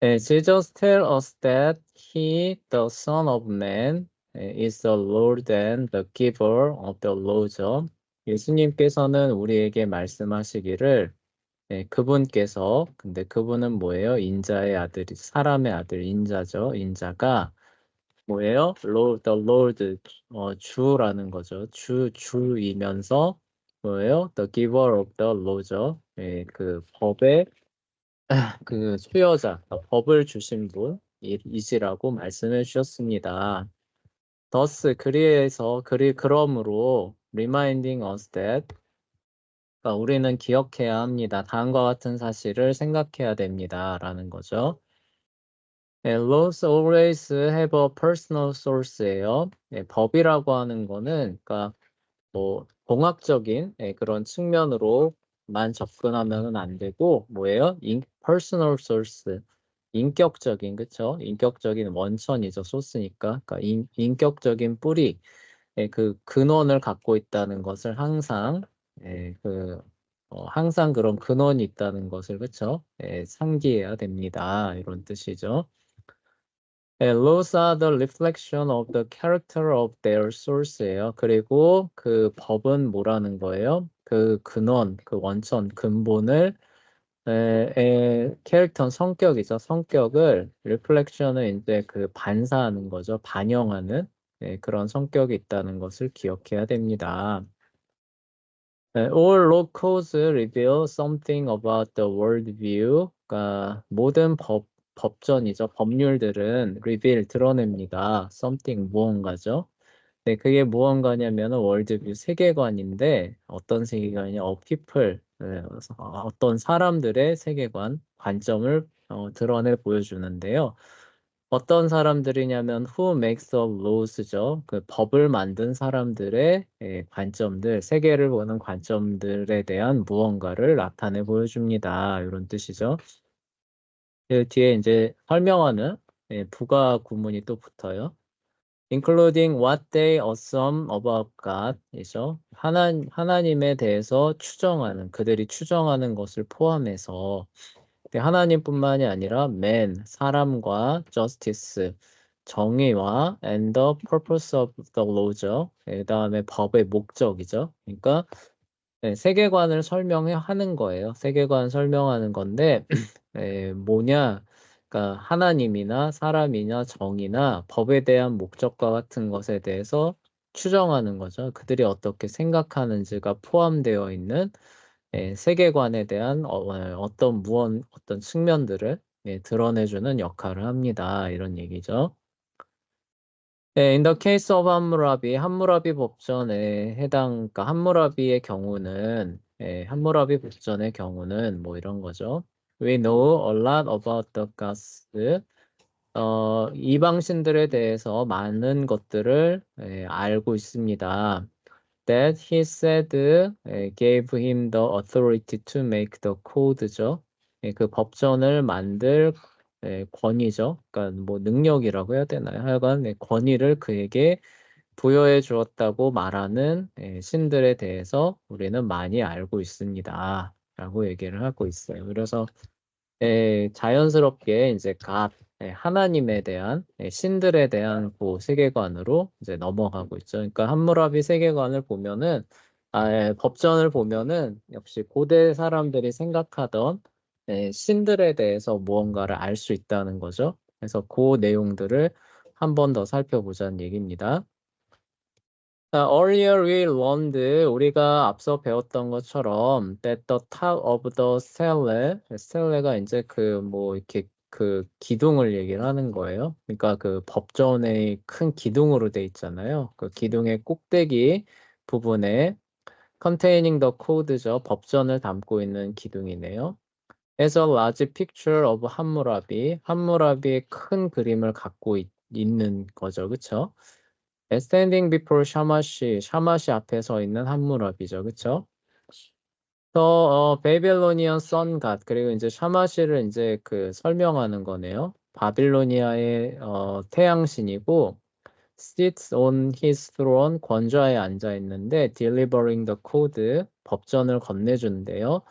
Jesus tell us that he, the Son of Man, is the Lord and the giver of the law죠. 예수님께서는 우리에게 말씀하시기를 그분께서 근데 그분은 뭐예요? 인자의 아들이 사람의 아들 인자죠. 인자가 뭐예요? Lord, the Lord 주라는 거죠. 주이면서 뭐예요? The giver of the law죠. 그 법의 그 수여자, 법을 주신 분이시라고 말씀해 주셨습니다. Thus, 그러므로 reminding us that 그러니까 우리는 기억해야 합니다. 다음과 같은 사실을 생각해야 됩니다. 라는 거죠. Laws always have a personal source예요. 법이라고 하는 거는 그러니까 뭐 공학적인 그런 측면으로만 접근하면은 안 되고 뭐예요? personal source 인격적인 그쵸? 인격적인 원천이죠 소스니까 그러니까 인격적인 뿌리 그 근원을 갖고 있다는 것을 항상 항상 그런 근원이 있다는 것을 그쵸? 상기해야 됩니다. 이런 뜻이죠. Laws are the reflection of the character of their source예요. 그리고 그 법은 뭐라는 거예요? 그 근원, 그 원천, 근본을 캐릭터는 성격이죠. 성격을 reflection은 이제 그 반사하는 거죠. 반영하는 그런 성격이 있다는 것을 기억해야 됩니다. All laws reveal something about the worldview. 그러니까 모든 법전이죠. 법률들은 reveal 드러냅니다. something 무언가죠. 네, 그게 무언가냐면 월드뷰 세계관인데 어떤 세계관이냐? people 어떤 사람들의 세계관 관점을 드러내 보여주는데요. 어떤 사람들이냐면 who makes the laws죠. 그 법을 만든 사람들의 관점들, 세계를 보는 관점들에 대한 무언가를 나타내 보여줍니다. 이런 뜻이죠. 그 뒤에 이제 설명하는 부가 구문이 또 붙어요. including what they assume about God 이죠. 하나님에 대해서 추정하는 그들이 추정하는 것을 포함해서 하나님뿐만이 아니라 man 사람과 justice 정의와 and the purpose of the law죠. 그다음에 법의 목적이죠. 그러니까 세계관을 설명하는 거예요. 세계관 설명하는 건데 뭐냐? 그러니까 하나님이나 사람이나 정의나 법에 대한 목적과 같은 것에 대해서 추정하는 거죠. 그들이 어떻게 생각하는지가 포함되어 있는 세계관에 대한 어떤 측면들을 드러내주는 역할을 합니다. 이런 얘기죠. in the case of 함무라비 법전에 그러니까 함무라비의 경우는, 함무라비 법전의 경우는 뭐 이런 거죠. We know a lot about the gods. 이방신들에 대해서 많은 것들을 알고 있습니다. That he said gave him the authority to make the code죠. 그 법전을 만들 권위죠. 그러니까 뭐 능력이라고 해야 되나요? 하여간 권위를 그에게 부여해 주었다고 말하는 신들에 대해서 우리는 많이 알고 있습니다. 라고 얘기를 하고 있어요. 그래서 자연스럽게 이제 하나님에 대한 신들에 대한 그 세계관으로 이제 넘어가고 있죠. 그러니까 함무라비 세계관을 보면은 법전을 보면은 역시 고대 사람들이 생각하던 신들에 대해서 무언가를 알 수 있다는 거죠. 그래서 그 내용들을 한 번 더 살펴보자는 얘기입니다. Earlier we learned 우리가 앞서 배웠던 것처럼 that the top of the stelle가 이제 그 뭐 이렇게 그 기둥을 얘기를 하는 거예요. 그러니까 그 법전의 큰 기둥으로 돼 있잖아요. 그 기둥의 꼭대기 부분에 containing the code죠. 법전을 담고 있는 기둥이네요. As a large picture of 함무라비의 큰 그림을 갖고 있는 거죠. 그쵸? Standing before 샤마시 앞에 서 있는 함무라비죠. 그쵸? 베이빌로니안 sun god, 그리고 이제 샤마시를 이제 그 설명하는 거네요. 바빌로니아의 태양신이고, sits on his throne, 권좌에 앉아 있는데, delivering the code, 법전을 건네준대요.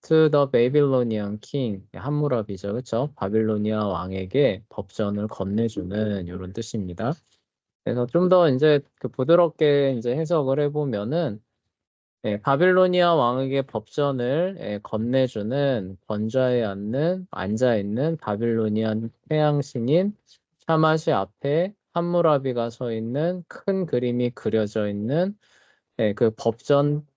to the Babylonian king. 함무라비죠. 그쵸? 바빌로니아 왕에게 법전을 건네주는 이런 뜻입니다. 그래서 좀 더 이제 그 부드럽게 이제 해석을 해보면은 바빌로니아 왕에게 법전을 건네주는 권좌에 앉아있는 바빌로니안 태양신인 샤마시 앞에 함무라비가 서 있는 큰 그림이 그려져 있는 그 법전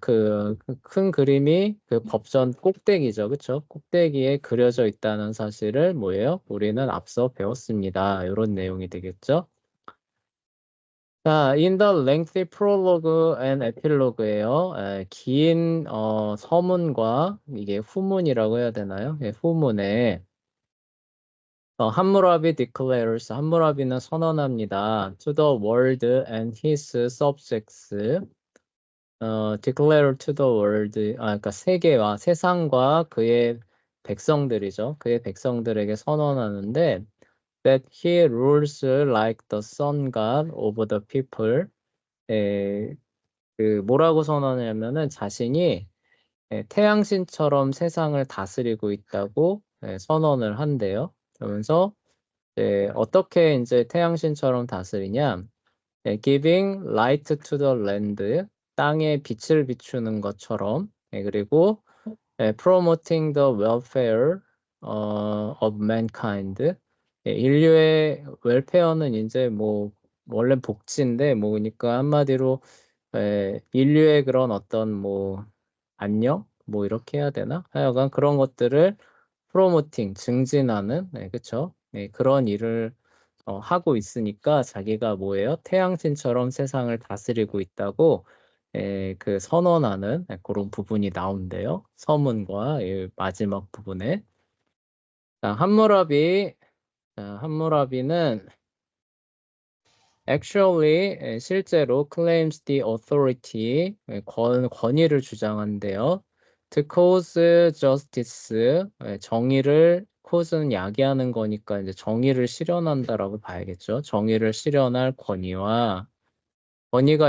그 큰 그림이 그 법전 꼭대기죠. 그쵸? 꼭대기에 그려져 있다는 사실을 뭐예요? 우리는 앞서 배웠습니다. 이런 내용이 되겠죠? 자, in the lengthy prologue and epilogue예요. 긴 서문과 이게 후문이라고 해야 되나요? 후문에 함무라비 declares, 함무라비는 선언합니다. To the world and his subjects. declare to the world, 그러니까 세계와 세상과 그의 백성들이죠. 그의 백성들에게 선언하는데 that he rules like the sun god over the people. 에, 그 뭐라고 선언하냐면은 자신이 태양신처럼 세상을 다스리고 있다고 선언을 한대요. 그러면서 어떻게 이제 태양신처럼 다스리냐? giving light to the land, 땅에 빛을 비추는 것처럼, 그리고 promoting the welfare of mankind. 인류의 웰페어는 이제 뭐 원래 복지인데 뭐 그러니까 한마디로 인류의 그런 어떤 뭐 안녕 뭐 이렇게 해야 되나? 하여간 그런 것들을 프로모팅 증진하는 그쵸? 그런 일을 하고 있으니까 자기가 뭐예요? 태양신처럼 세상을 다스리고 있다고 그 선언하는 그런 부분이 나온대요. 서문과 이 마지막 부분에. 자, 함무라비는 actually 실제로 claims the authority 권위를 주장한대요. To cause justice 정의를 cause는 야기하는 거니까 이제 정의를 실현한다라고 봐야겠죠. 정의를 실현할 권위가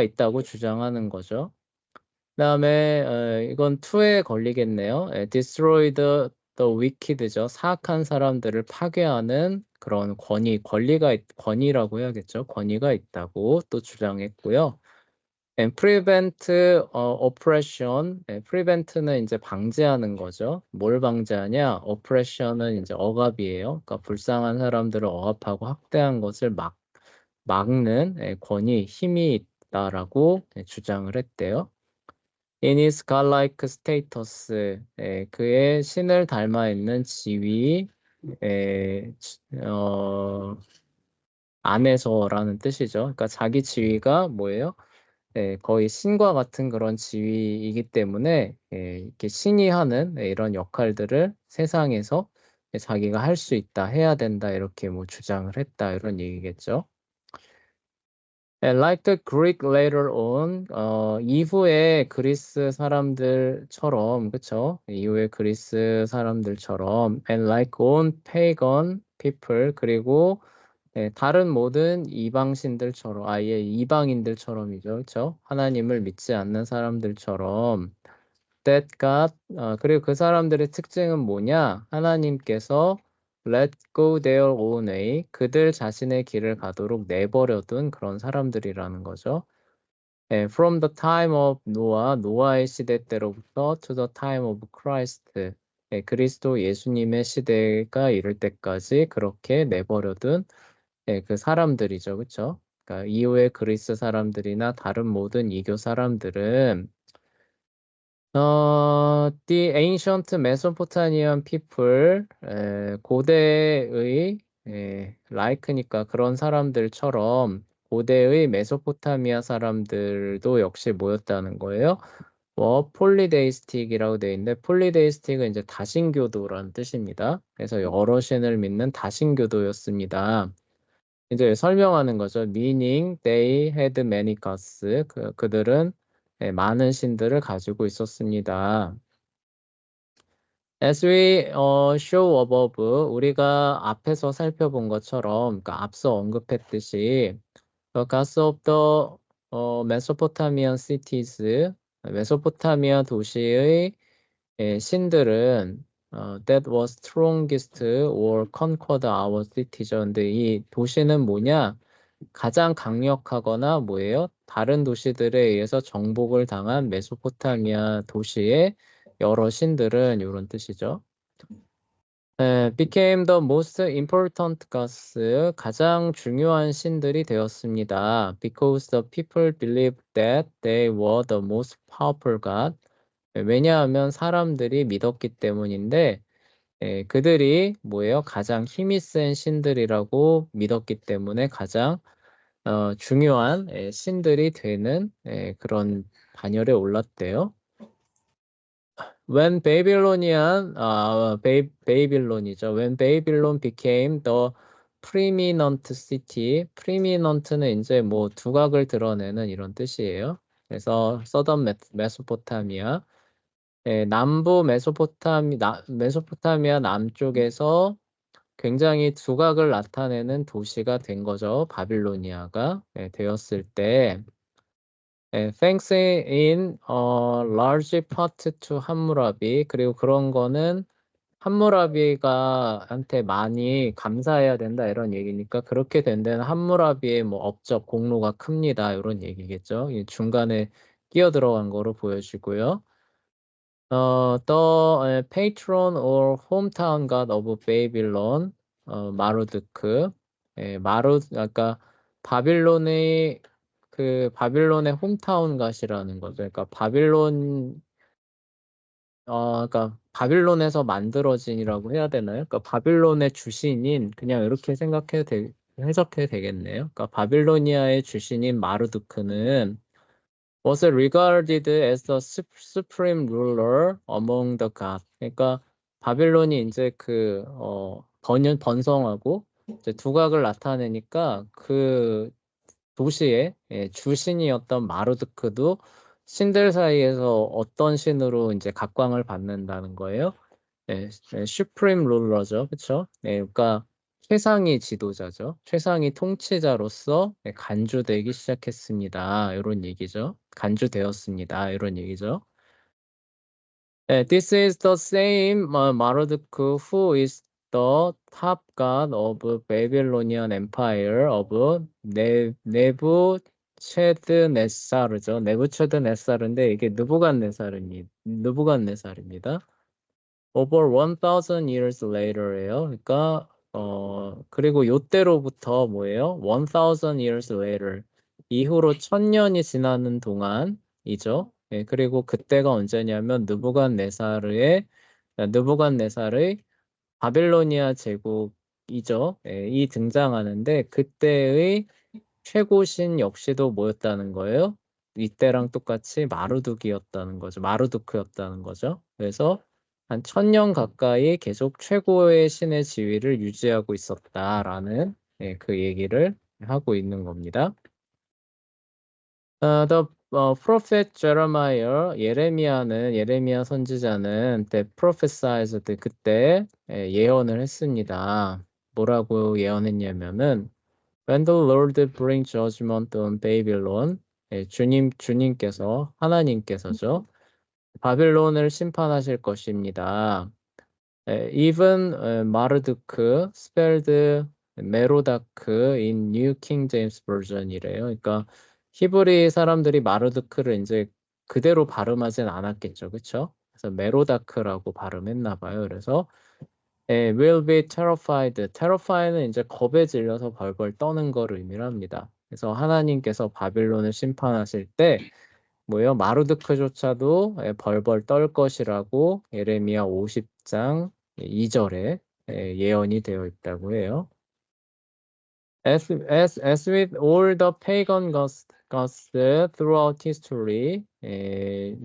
있다고 주장하는 거죠. 그다음에 이건 2에 걸리겠네요. destroy the wicked죠. 사악한 사람들을 파괴하는 그런 권위라고 해야겠죠. 권위가 있다고 또 주장했고요. And prevent oppression. prevent는 이제 방지하는 거죠. 뭘 방지하냐? oppression은 이제 억압이에요. 그러니까 불쌍한 사람들을 억압하고 학대한 것을 막는 힘이 있다라고 주장을 했대요. In his godlike status, 그의 신을 닮아 있는 지위 에, 안에서라는 뜻이죠. 그러니까 자기 지위가 뭐예요? 거의 신과 같은 그런 지위이기 때문에 이렇게 신이 하는 이런 역할들을 세상에서 자기가 할 수 있다, 해야 된다 이렇게 뭐 주장을 했다 이런 얘기겠죠. And like the Greek later on, 이후에 그리스 사람들처럼, 그쵸? 이후에 그리스 사람들처럼, and like all pagan people, 그리고 다른 모든 이방신들처럼, 아예 이방인들처럼이죠, 그쵸? 하나님을 믿지 않는 사람들처럼, that God, 그리고 그 사람들의 특징은 뭐냐? 하나님께서 let go their own way, 그들 자신의 길을 가도록 내버려둔 그런 사람들이라는 거죠. From the time of Noah, 노아의 시대 때로부터 to the time of Christ, 그리스도 예수님의 시대가 이를 때까지 그렇게 내버려둔 그 사람들이죠, 그렇죠? 그러니까 이후에 그리스 사람들이나 다른 모든 이교 사람들은 the ancient Mesopotamian people, 고대의, like니까 그런 사람들처럼 고대의 메소포타미아 사람들도 역시 모였다는 거예요. 폴리데이스틱이라고 되어 있는데, 폴리데이스틱은 이제 다신교도라는 뜻입니다. 그래서 여러 신을 믿는 다신교도였습니다. 이제 설명하는 거죠. Meaning they had many gods. 그들은 많은 신들을 가지고 있었습니다. As we show above, 우리가 앞에서 살펴본 것처럼, 그러니까 앞서 언급했듯이, the gods of the Mesopotamian cities, 메소포타미아 도시의 신들은 that was strongest or conquered our city죠. 근데 이 도시는 뭐냐? 가장 강력하거나 뭐예요? 다른 도시들에 의해서 정복을 당한 메소포타미아 도시의 여러 신들은 이런 뜻이죠. became the most important gods, 가장 중요한 신들이 되었습니다. Because the people believed that they were the most powerful god. 왜냐하면 사람들이 믿었기 때문인데, 그들이 뭐예요? 가장 힘이 센 신들이라고 믿었기 때문에 가장 중요한 신들이 되는 그런 반열에 올랐대요. When Babylonian, Babylon이죠. When Babylon became the preeminent city, preeminent는 이제 뭐 두각을 드러내는 이런 뜻이에요. 그래서 Southern Mesopotamia, 남부 메소포타미아 남쪽에서 굉장히 두각을 나타내는 도시가 된 거죠. 바빌로니아가 되었을 때. Thanks in large part to 함무라비. 그리고 그런 거는 함무라비가 한테 많이 감사해야 된다 이런 얘기니까 그렇게 된 데는 함무라비의 뭐 업적 공로가 큽니다 이런 얘기겠죠. 이 중간에 끼어 들어간 거로 보여지고요. The patron or hometown god of Babylon, 마루드크. 아까 바빌론의 바빌론의 홈타운 갓이라는 거죠. 그러니까 그러니까 바빌론에서 만들어진이라고 해야 되나요? 그러니까 바빌론의 주신인 그냥 이렇게 해석해도 되겠네요. 그러니까 바빌로니아의 주신인 마르두크는 was regarded as the supreme ruler among the gods. 그러니까 바빌론이 이제 번성하고 이제 두각을 나타내니까 그 도시의 주신이었던 마르두크도 신들 사이에서 어떤 신으로 이제 각광을 받는다는 거예요. 슈프림 룰러죠, 그렇죠? 그러니까 최상위 지도자죠. 최상위 통치자로서 간주되기 시작했습니다. 이런 얘기죠. 간주되었습니다. 이런 얘기죠. This is the same Marduk who is the top god of Babylonian Empire of 네부체드네사르죠. 네부체드네사르인데 이게 느부갓네살입니다. Over 1000 years later예요. 그러니까 그리고 요때로부터 뭐예요? 1000 years later. 이후로 1000년이 지나는 동안이죠. 그리고 그때가 언제냐면 느부갓네살의 바빌로니아 제국이죠. 이 등장하는데 그때의 최고신 역시도 뭐였다는 거예요? 이때랑 똑같이 마루두크였다는 거죠. 그래서 한 1000년 가까이 계속 최고의 신의 지위를 유지하고 있었다라는 그 얘기를 하고 있는 겁니다. The prophet Jeremiah, 예레미야 선지자는 that prophesied 그때 예언을 했습니다. 뭐라고 예언했냐면은 When the Lord bring judgment on Babylon, 하나님께서죠. 바빌론을 심판하실 것입니다. Even 마르두크, spelled 메로다크 in New King James Version이래요. 그러니까 히브리 사람들이 마르두크를 이제 그대로 발음하진 않았겠죠, 그렇죠? 그래서 메로다크라고 발음했나 봐요. 그래서 will be terrified. terrify는 이제 겁에 질려서 벌벌 떠는 거를 의미합니다. 그래서 하나님께서 바빌론을 심판하실 때 뭐예요? 마루드크조차도 벌벌 떨 것이라고 예레미야 50장 2절에 예언이 되어 있다고 해요. As with all the pagan gods throughout history,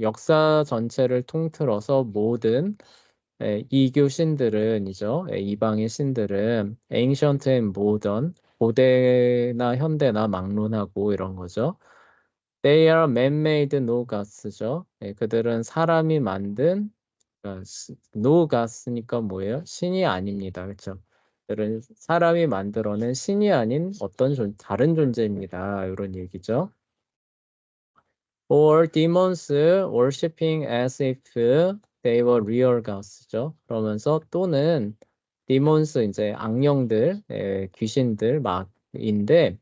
역사 전체를 통틀어서 모든 이교 신들은이죠. 이방의 신들은 ancient and modern, 고대나 현대나 막론하고 이런 거죠. They are man-made no gods죠. 그들은 사람이 만든 no gods니까 뭐예요? 신이 아닙니다. 그렇죠? 그들은 사람이 만들어낸 신이 아닌 어떤 다른 존재입니다. 이런 얘기죠. Or demons worshipping as if they were real gods죠. 그러면서 또는 demons 이제 악령들, 귀신들 막인데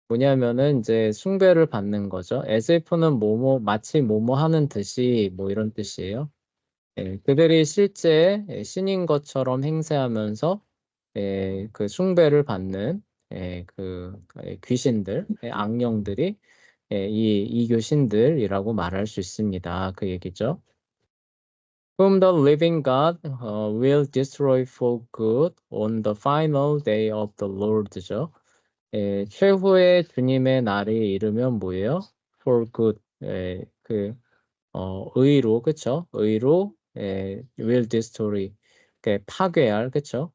뭐냐면은 이제 숭배를 받는 거죠. as if는 뭐뭐 마치 뭐뭐 하는 듯이 뭐 이런 뜻이에요. 그들이 실제 신인 것처럼 행세하면서 그 숭배를 받는 그 귀신들, 악령들이 이 이교신들이라고 말할 수 있습니다. 그 얘기죠. Whom the living God will destroy for good on the final day of the Lord죠. 최후의 주님의 날이 이르면 뭐예요? For good, 의로, 그쵸? 의로, will destroy, 파괴할, 그쵸?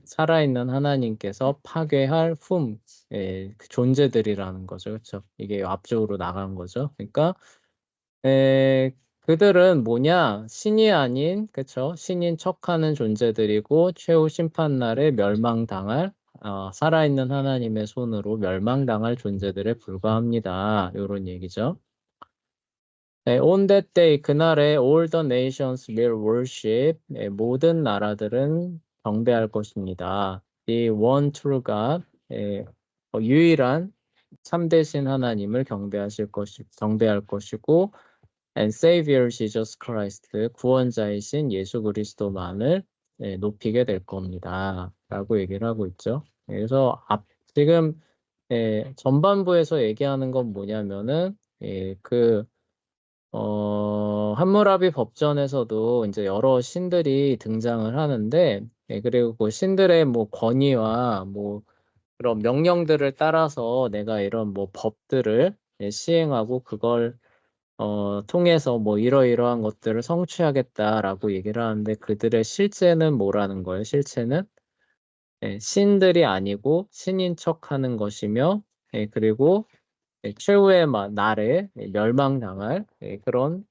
살아있는 하나님께서 파괴할 그 존재들이라는 거죠, 그쵸? 이게 앞쪽으로 나간 거죠. 그러니까, 그들은 뭐냐? 신이 아닌, 그쵸? 신인 척하는 존재들이고, 최후 심판날에 멸망당할, 살아있는 하나님의 손으로 멸망당할 존재들에 불과합니다. 요런 얘기죠. On that day, 그날에 all the nations will worship, 모든 나라들은 경배할 것입니다. The one true God, 유일한 참되신 하나님을 경배할 것이고, and Savior Jesus Christ, 구원자이신 예수 그리스도만을 높이게 될 겁니다. 라고 얘기를 하고 있죠. 그래서 지금 전반부에서 얘기하는 건 뭐냐면은 함무라비 법전에서도 이제 여러 신들이 등장을 하는데, 그리고 그 신들의 뭐 권위와 뭐 그런 명령들을 따라서 내가 이런 뭐 법들을 시행하고 그걸 통해서 뭐 이러이러한 것들을 성취하겠다라고 얘기를 하는데 그들의 실제는 뭐라는 거예요? 실체는 신들이 아니고 신인 척하는 것이며, 그리고 최후의 날에 멸망당할 그런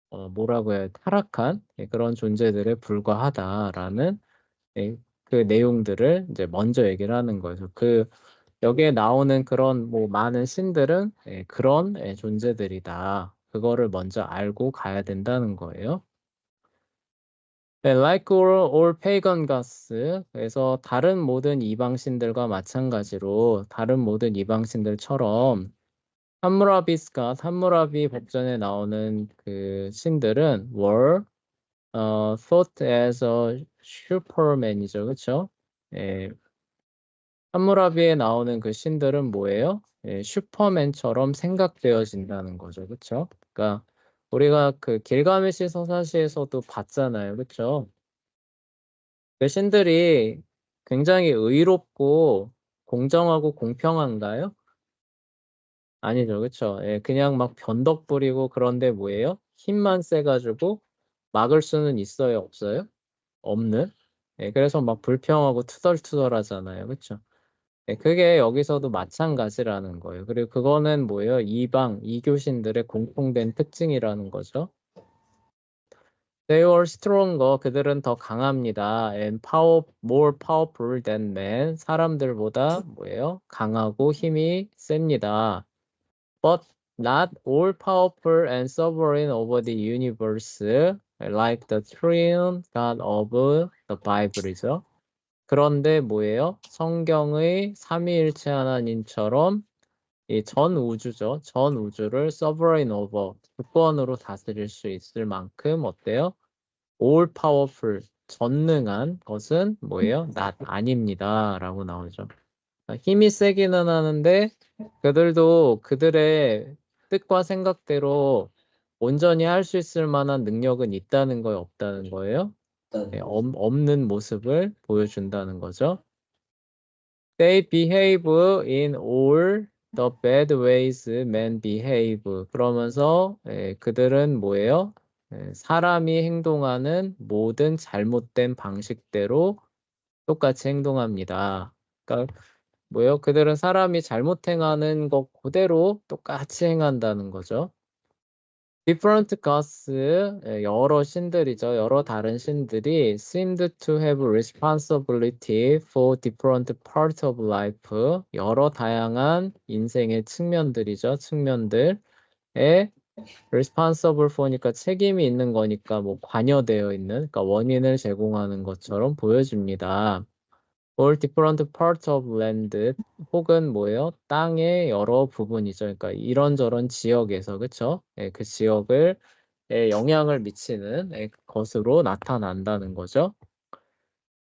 뭐라고 해야 타락한 그런 존재들에 불과하다라는 그 내용들을 이제 먼저 얘기를 하는 거예요. 여기에 나오는 그런 뭐 많은 신들은 그런 존재들이다. 그거를 먼저 알고 가야 된다는 거예요. Like all pagan gods, 그래서 다른 모든 이방신들과 마찬가지로 다른 모든 이방신들처럼 함무라비 법전에 나오는 그 신들은 were thought as a superman이죠, 그렇죠? 함무라비에 나오는 그 신들은 뭐예요? 슈퍼맨처럼 생각되어진다는 거죠, 그렇죠? 그러니까 우리가 그 길가메시 서사시에서도 봤잖아요, 그렇죠? 그 신들이 굉장히 의롭고 공정하고 공평한가요? 아니죠, 그렇죠? 그냥 막 변덕 부리고 그런데 뭐예요? 힘만 세가지고 막을 수는 있어요, 없어요? 없는? 그래서 막 불평하고 투덜투덜하잖아요, 그렇죠? 그게 여기서도 마찬가지라는 거예요. 그리고 그거는 뭐예요? 이교신들의 공통된 특징이라는 거죠. They were stronger. 그들은 더 강합니다. And more powerful than men. 사람들보다 뭐예요? 강하고 힘이 셉니다. But not all powerful and sovereign over the universe, like the triune God of the Bible이죠. 그런데 뭐예요? 성경의 삼위일체 하나님처럼 이 전 우주죠. 전 우주를 sovereign over, 주권으로 다스릴 수 있을 만큼 어때요? all powerful, 전능한 것은 뭐예요? not 아닙니다. 라고 나오죠. 힘이 세기는 하는데 그들도 그들의 뜻과 생각대로 온전히 할 수 있을 만한 능력은 있다는 거예요? 없다는 거예요? 없는 모습을 보여준다는 거죠. They behave in all the bad ways men behave. 그러면서 그들은 뭐예요? 사람이 행동하는 모든 잘못된 방식대로 똑같이 행동합니다. 그러니까 뭐예요? 그들은 사람이 잘못 행하는 것 그대로 똑같이 행한다는 거죠. Different gods, 여러 신들이죠. 여러 다른 신들이 seemed to have responsibility for different parts of life. 여러 다양한 인생의 측면들이죠. 측면들에 responsible for니까 책임이 있는 거니까 뭐 관여되어 있는, 그러니까 원인을 제공하는 것처럼 보여집니다. for different parts of land 혹은 뭐예요? 땅의 여러 부분이죠. 그러니까 이런저런 지역에서 그쵸? 예, 그 지역을 영향을 미치는 것으로 나타난다는 거죠.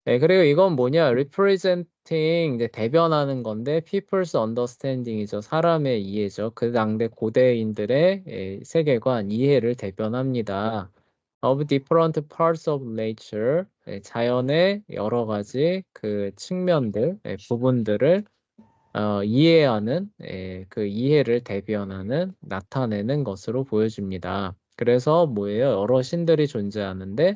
네, 그리고 이건 뭐냐? representing 이제 대변하는 건데 people's understanding이죠. 사람의 이해죠. 그 당대 고대인들의 세계관, 이해를 대변합니다. of different parts of nature 자연의 여러 가지 그 측면들, 부분들을 이해하는 그 이해를 대변하는 나타내는 것으로 보여집니다. 그래서 뭐예요? 여러 신들이 존재하는데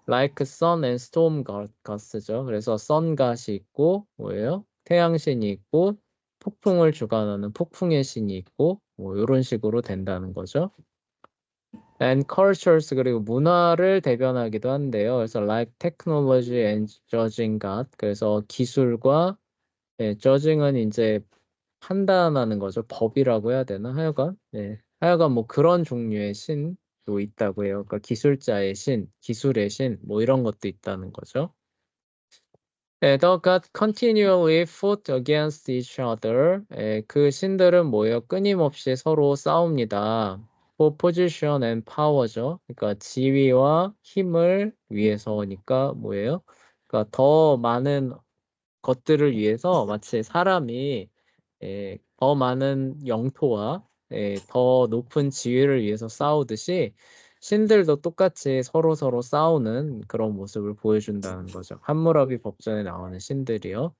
like sun and storm gods죠. 그래서 sun god이 있고 뭐예요? 태양신이 있고 폭풍을 주관하는 폭풍의 신이 있고 뭐 이런 식으로 된다는 거죠. and cultures 그리고 문화를 대변하기도 한데요. 그래서 like technology and judging God 그래서 기술과 judging은 이제 판단하는 거죠. 법이라고 해야 되나? 하여간 하여간 뭐 그런 종류의 신도 있다고 해요. 그러니까 기술자의 신, 기술의 신, 뭐 이런 것도 있다는 거죠. The god continually fought against each other. 그 신들은 뭐예요? 끊임없이 서로 싸웁니다. For position and power죠. 그러니까 지위와 힘을 위해서니까 뭐예요? 그러니까 더 많은 것들을 위해서 마치 사람이 더 많은 영토와 더 높은 지위를 위해서 싸우듯이 신들도 똑같이 서로 싸우는 그런 모습을 보여준다는 거죠. 함무라비 법전에 나오는 신들이요.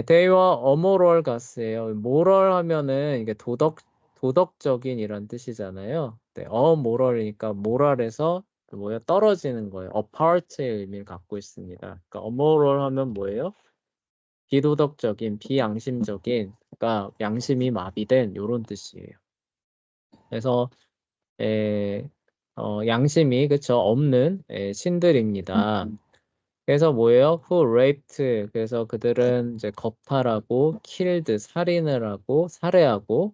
대의와 어모럴 가스예요. 모럴 하면은 이게 도덕적인 이란 뜻이잖아요. 어모럴이니까 모랄에서 뭐예요? 떨어지는 거예요. apart의 의미를 갖고 있습니다. 그러니까 어모럴 하면 뭐예요? 비도덕적인, 비양심적인, 그러니까 양심이 마비된 이런 뜻이에요. 그래서 양심이 그쵸 없는 신들입니다. 그래서 뭐예요? Who raped? 그래서 그들은 이제 겁탈하고, killed 살인을 하고, 살해하고,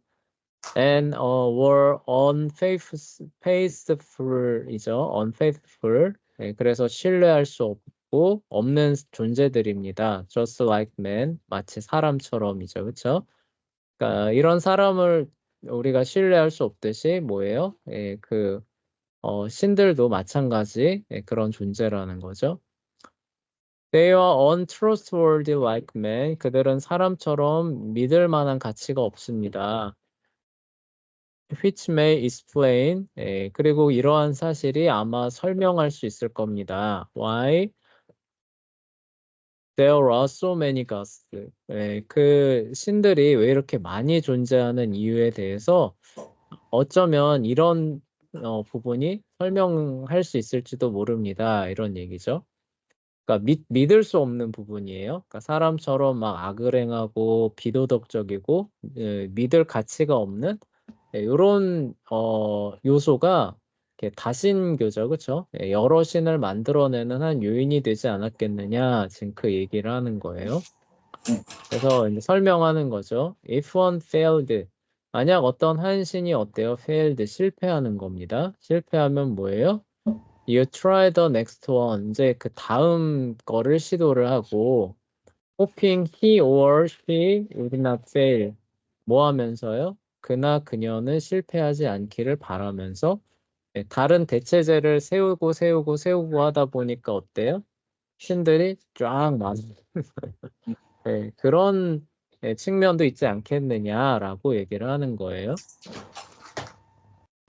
and were unfaithful이죠. unfaithful. 그래서 신뢰할 수 없고 없는 존재들입니다. just like men, 마치 사람처럼이죠. 그렇죠? 그러니까 이런 사람을 우리가 신뢰할 수 없듯이 뭐예요? 신들도 마찬가지 그런 존재라는 거죠. They are untrustworthy like men. 그들은 사람처럼 믿을 만한 가치가 없습니다. which may explain. 그리고 이러한 사실이 아마 설명할 수 있을 겁니다. Why there are so many gods. 그 신들이 왜 이렇게 많이 존재하는 이유에 대해서 어쩌면 이런 부분이 설명할 수 있을지도 모릅니다. 이런 얘기죠. 그러니까 믿을 수 없는 부분이에요. 그러니까 사람처럼 막 악을 행하고 비도덕적이고 믿을 가치가 없는 이런 요소가 이렇게 다신교죠, 그렇죠? 여러 신을 만들어내는 한 요인이 되지 않았겠느냐 지금 그 얘기를 하는 거예요. 그래서 이제 설명하는 거죠. If one failed, 만약 어떤 한 신이 어때요? failed 실패하는 겁니다. 실패하면 뭐예요? You try the next one. 이제 그 다음 거를 시도를 하고 hoping he or she would not fail. 뭐 하면서요? 그나 그녀는 실패하지 않기를 바라면서 다른 대체제를 세우고 하다 보니까 어때요? 신들이 쫙 많은 그런 측면도 있지 않겠느냐라고 얘기를 하는 거예요.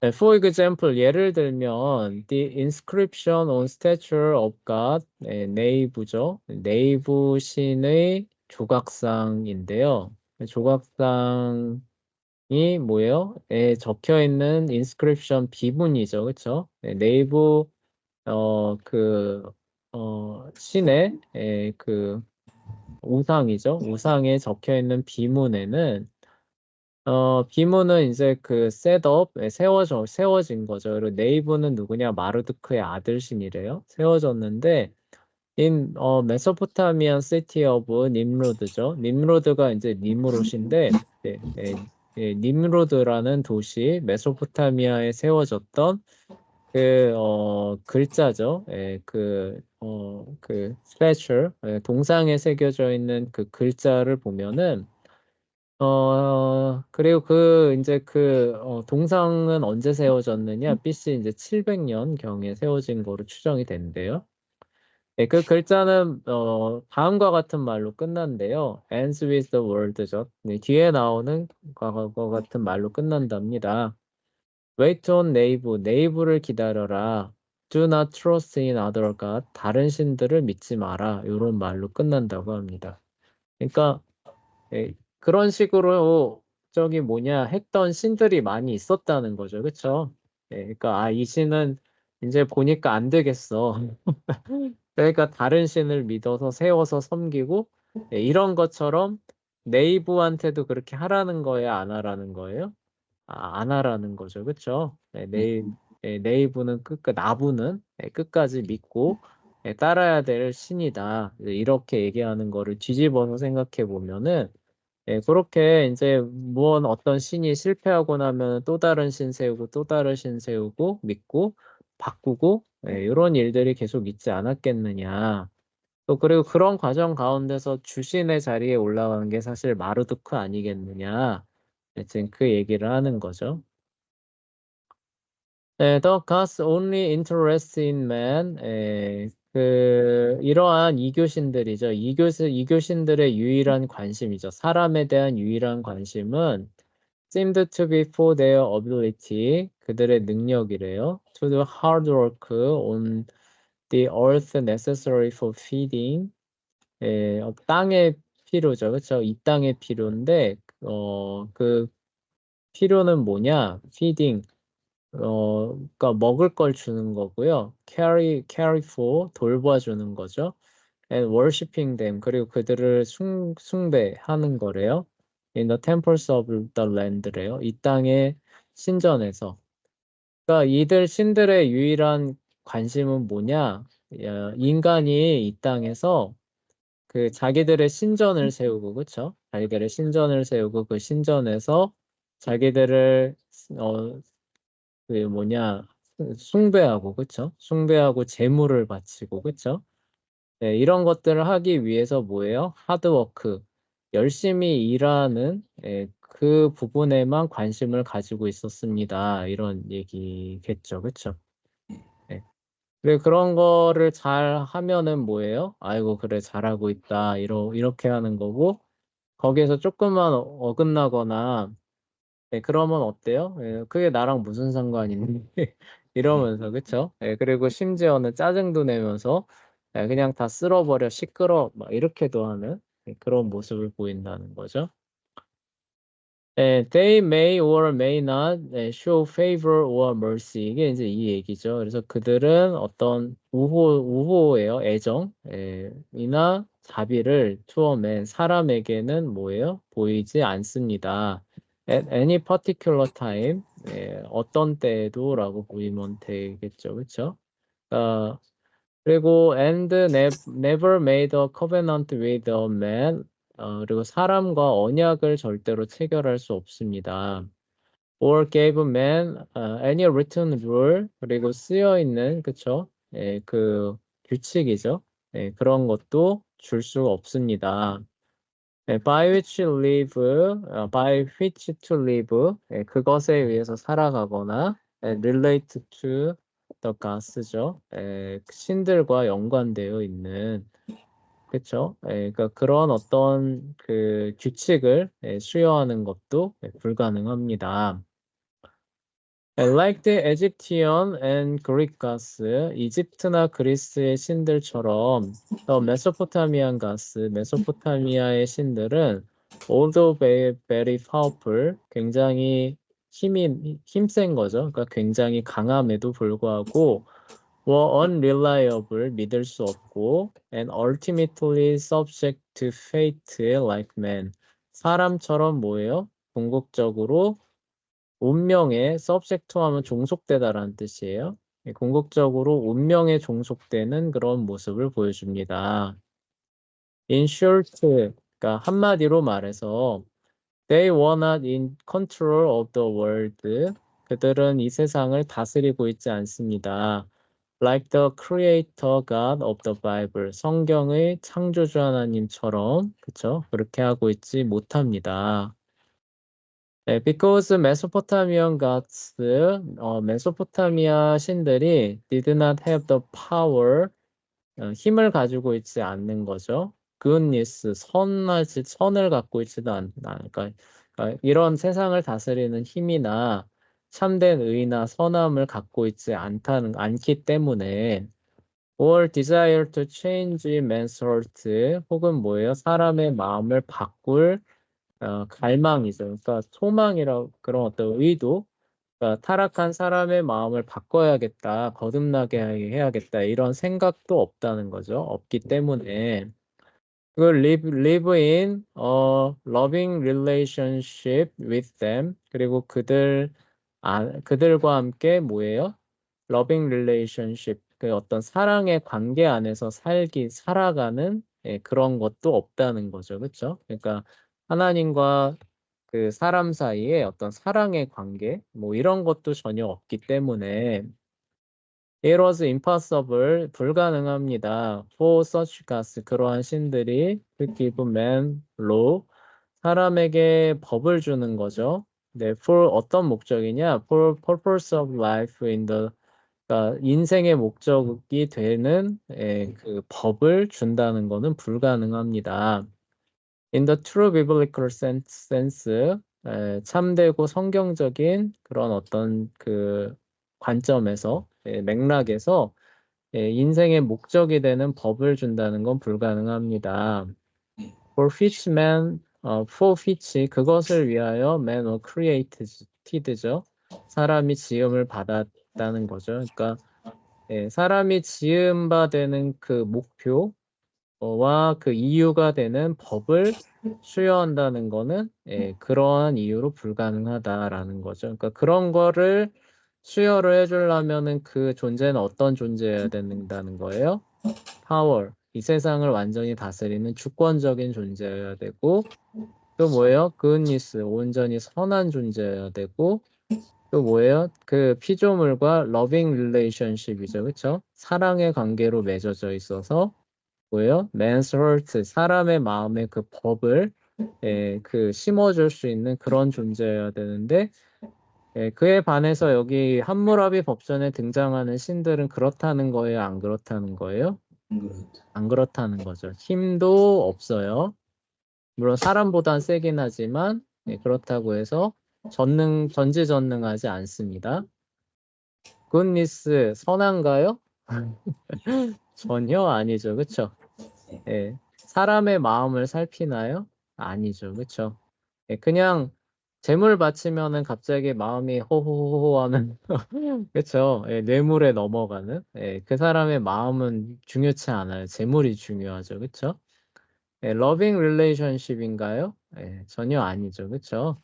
For example, 예를 들면 the inscription on statue of God, 네이브죠. 네이브 신의 조각상인데요. 조각상이 뭐예요? 적혀 있는 inscription 비문이죠, 그렇죠? 네이브 신의 그 우상이죠. 우상에 적혀 있는 비문에는 비문은 이제 그 셋업 세워진 거죠. 그리고 네이브는 누구냐? 마르두크의 아들신이래요. 세워졌는데 in 메소포타미안 시티 오브 님루드죠. 님루드가 이제 니무롯인데 니므로드라는 도시, 메소포타미아에 세워졌던 글자죠. 스패처, 동상에 새겨져 있는 그 글자를 보면은, 그리고 동상은 언제 세워졌느냐? BC 이제 700년 경에 세워진 거로 추정이 된대요. 그 글자는 다음과 같은 말로 끝난대요. ends with the word죠. 뒤에 나오는 과거 같은 말로 끝난답니다. wait on neighbor, neighbor를 기다려라. do not trust in other god, 다른 신들을 믿지 마라. 이런 말로 끝난다고 합니다. 그러니까 그런 식으로 했던 신들이 많이 있었다는 거죠. 그쵸? 그러니까 이 신은 이제 보니까 안 되겠어. 그러니까 다른 신을 믿어서 세워서 섬기고 이런 것처럼 네이브한테도 그렇게 하라는 거예요, 안 하라는 거예요? 안 하라는 거죠. 그쵸? 네이브는 나부는 끝까지 믿고 따라야 될 신이다. 이렇게 얘기하는 거를 뒤집어서 생각해 보면은 그렇게 이제 어떤 신이 실패하고 나면 또 다른 신 세우고 또 다른 신 세우고 믿고 바꾸고 이런 일들이 계속 있지 않았겠느냐. 또 그리고 그런 과정 가운데서 주신의 자리에 올라간 게 사실 마르두크 아니겠느냐. 지금 그 얘기를 하는 거죠. The gods only interest in man. 이러한 이교신들이죠. 이교신들의 유일한 관심이죠. 사람에 대한 유일한 관심은 seemed to be for their ability, 그들의 능력이래요. To do hard work on the earth necessary for feeding. 땅의 필요죠. 그렇죠? 이 땅의 필요인데 그 필요는 뭐냐? feeding. 그러니까 먹을 걸 주는 거고요. carry for 돌봐주는 거죠. and worshiping them 그리고 그들을 숭배하는 거래요. in the temples of the land래요. 이 땅의 신전에서. 그러니까 이들 신들의 유일한 관심은 뭐냐? 인간이 이 땅에서 자기들의 신전을 세우고 그쵸? 자기들의 신전을 세우고 그 신전에서 자기들을 어, 숭배하고, 그쵸? 숭배하고 재물을 바치고, 그쵸? 네, 이런 것들을 하기 위해서 뭐예요? 하드워크. 열심히 일하는 그 부분에만 관심을 가지고 있었습니다. 이런 얘기겠죠. 그쵸? 네. 그리고 그런 거를 잘 하면은 뭐예요? 아이고, 그래, 잘하고 있다. 이렇게 하는 거고, 거기에서 조금만 어긋나거나, 그러면 어때요? 그게 나랑 무슨 상관인데? 이러면서, 그쵸? 그리고 심지어는 짜증도 내면서, 그냥 다 쓸어버려, 시끄러, 막 이렇게도 하는 그런 모습을 보인다는 거죠. They may or may not show favor or mercy. 이게 이제 이 얘기죠. 그래서 그들은 어떤 우호예요. 애정, 이나 자비를 to a man, 사람에게는 뭐예요? 보이지 않습니다. At any particular time, 어떤 때에도라고 보이면 되겠죠. 그렇죠? 그리고 never made a covenant with a man. 그리고 사람과 언약을 절대로 체결할 수 없습니다. or gave man any written rule. 그리고 쓰여 있는 그쵸? 규칙이죠. 그런 것도 줄 수 없습니다. by which to live. 그것에 의해서 살아가거나 relate to the gods죠. 신들과 연관되어 있는 그쵸? 그러니까 그런 어떤 규칙을 수여하는 것도 불가능합니다. Like the Egyptian and Greek gods, 이집트나 그리스의 신들처럼 메소포타미안 gods, 메소포타미아의 신들은 although very powerful, 굉장히 힘센 거죠. 그러니까 굉장히 강함에도 불구하고 were unreliable, 믿을 수 없고 and ultimately subject to fate like man, 사람처럼 뭐예요? 궁극적으로 운명에 subject 하면 종속되다라는 뜻이에요. 궁극적으로 운명에 종속되는 그런 모습을 보여줍니다. In short, 그러니까 한마디로 말해서 They were not in control of the world. 그들은 이 세상을 다스리고 있지 않습니다. Like the creator God of the Bible. 성경의 창조주 하나님처럼, 그쵸? 그렇게 하고 있지 못합니다. 네, because Mesopotamian gods, 메소포타미아 신들이 did not have the power, 힘을 가지고 있지 않는 거죠. goodness, 선을 갖고 있지도 않다. 그러니까 이런 세상을 다스리는 힘이나 참된 의나 선함을 갖고 있지 않기 때문에 or desire to change man's heart, 혹은 뭐예요? 사람의 마음을 바꿀 갈망이죠. 그러니까 소망이라 그런 어떤 의도, 그러니까 타락한 사람의 마음을 바꿔야겠다, 거듭나게 해야겠다 이런 생각도 없다는 거죠. 없기 때문에 그 live in a loving relationship with them. 그리고 그들과 함께 뭐예요? loving relationship, 그 어떤 사랑의 관계 안에서 살아가는 그런 것도 없다는 거죠. 그렇죠? 그러니까 하나님과 그 사람 사이에 어떤 사랑의 관계, 뭐 이런 것도 전혀 없기 때문에 it was impossible, 불가능합니다. for such gods, 그러한 신들이 to give man law, 사람에게 법을 주는 거죠. 네, for 어떤 목적이냐? for purpose of life in the, 그러니까 인생의 목적이 되는 그 법을 준다는 것은 불가능합니다. In the true biblical sense, 참되고 성경적인 그런 어떤 그 관점에서, 맥락에서 인생의 목적이 되는 법을 준다는 건 불가능합니다. for which, 그것을 위하여 man was created죠. 사람이 지음을 받았다는 거죠. 그러니까 사람이 지음 바 되는 그 목표와 그 이유가 되는 법을 수여한다는 거는 그러한 이유로 불가능하다라는 거죠. 그러니까 그런 거를 수여를 해주려면은 그 존재는 어떤 존재여야 된다는 거예요? 파워. 이 세상을 완전히 다스리는 주권적인 존재여야 되고, 또 뭐예요? goodness, 온전히 선한 존재여야 되고, 또 뭐예요? 그 피조물과 loving relationship이죠. 그렇죠? 사랑의 관계로 맺어져 있어서 뭐예요? man's heart, 사람의 마음에 그 법을 그 심어줄 수 있는 그런 존재여야 되는데, 그에 반해서 여기 함무라비 법전에 등장하는 신들은 그렇다는 거예요? 안 그렇다는 거예요? 안 그렇다는 거죠. 힘도 없어요. 물론 사람보단 세긴 하지만 그렇다고 해서 전지전능하지 않습니다. 굿니스, 선한가요? 전혀 아니죠. 그쵸? 사람의 마음을 살피나요? 아니죠. 그쵸? 그냥 재물 바치면은 갑자기 마음이 호호호호 하는, 그쵸? 뇌물에 넘어가는, 그 사람의 마음은 중요치 않아요. 재물이 중요하죠. 그쵸? 러빙 릴레이션십인가요? 전혀 아니죠. 그쵸?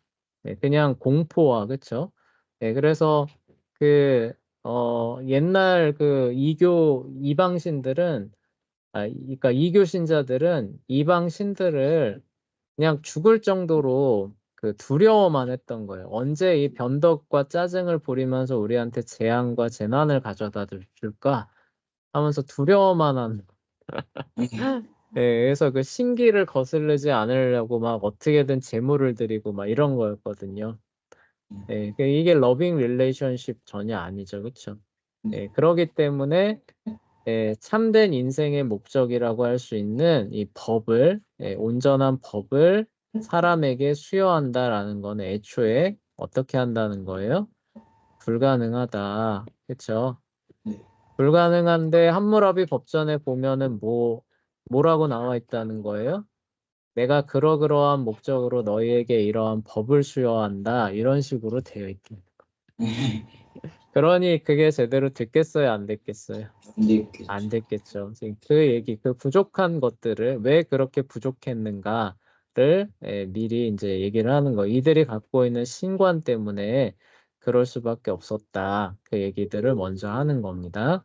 그냥 공포와, 그쵸? 그래서 그, 옛날 그 이방 신들은, 그러니까 이교 신자들은 이방 신들을 그냥 죽을 정도로 그 두려워만 했던 거예요. 언제 이 변덕과 짜증을 부리면서 우리한테 재앙과 재난을 가져다 줄까 하면서 두려워만 하는. 그래서 그 신기를 거스르지 않으려고 막 어떻게든 재물을 드리고 막 이런 거였거든요. 이게 러빙 릴레이션십 전혀 아니죠. 그쵸? 그러기 때문에 참된 인생의 목적이라고 할 수 있는 이 법을, 온전한 법을 사람에게 수여한다라는 건 애초에 어떻게 한다는 거예요? 불가능하다. 그쵸? 불가능한데 함무라비 법전에 보면은 뭐라고 나와 있다는 거예요? 내가 그러그러한 목적으로 너희에게 이러한 법을 수여한다. 이런 식으로 되어 있다. 그러니 그게 제대로 됐겠어요? 안 됐겠어요? 안 됐겠죠. 지금 그 얘기, 그 부족한 것들을 왜 그렇게 부족했는가를 미리 이제 얘기를 하는 거. 이들이 갖고 있는 신관 때문에 그럴 수밖에 없었다. 그 얘기들을 먼저 하는 겁니다.